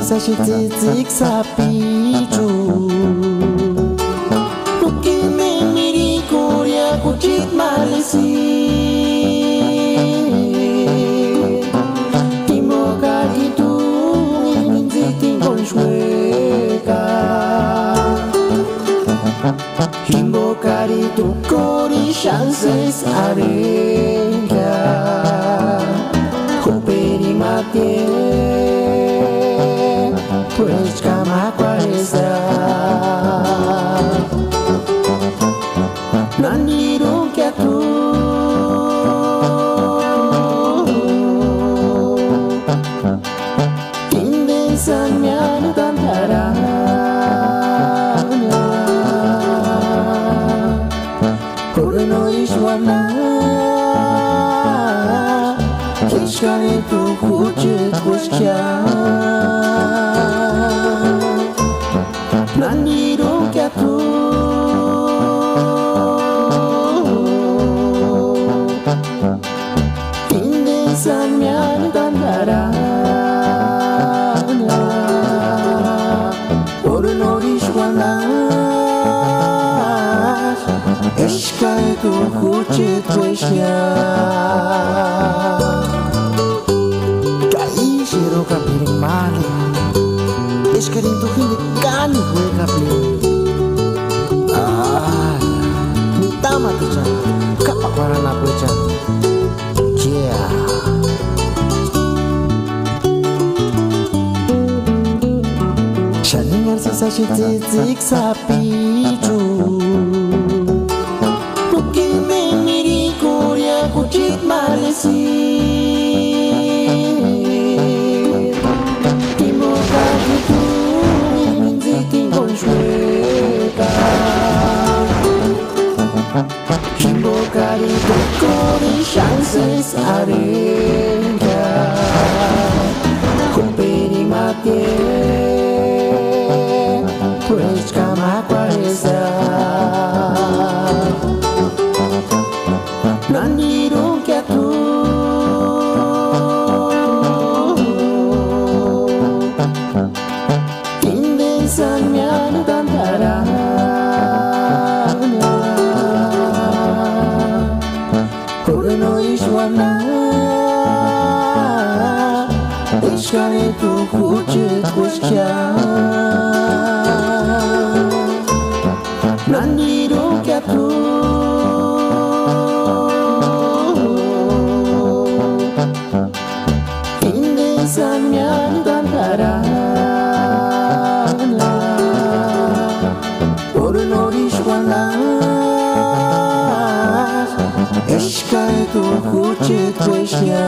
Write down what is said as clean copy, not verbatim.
sa shi tzik sa pichu Ukime miri korea kuchit malesi Timoka itu minziting konshweka Invocar tu cor y chances arenga Kuperi mate Pues kama kwareza Nandiru kya tu Tindesan mian tantara Kurno ishwana Kishkane tu kuchit kushkya Nandiru kya tu Tindesan mian tantara Kurno ishwana Eshkay tu kuchit kushkya Kai shiro kapiring mali Eshkarin tu hindi kani kue kapiring Tama tu chan Kapakwaran aku chan Yeah Shaningar sisa shi tzik sa pichu Kuchit malesi Timoka itu minziting konshweka Timoka itu kori chances arenga Kuperi mate Pues kama kwareza Nandiru kya tu Tindesan mian tantara Kurno ishwana Ishkane tu kuchit kushkya Nandiru kya tu Samyan tantara Porno ishwana Eshkay tu kuchit kushkya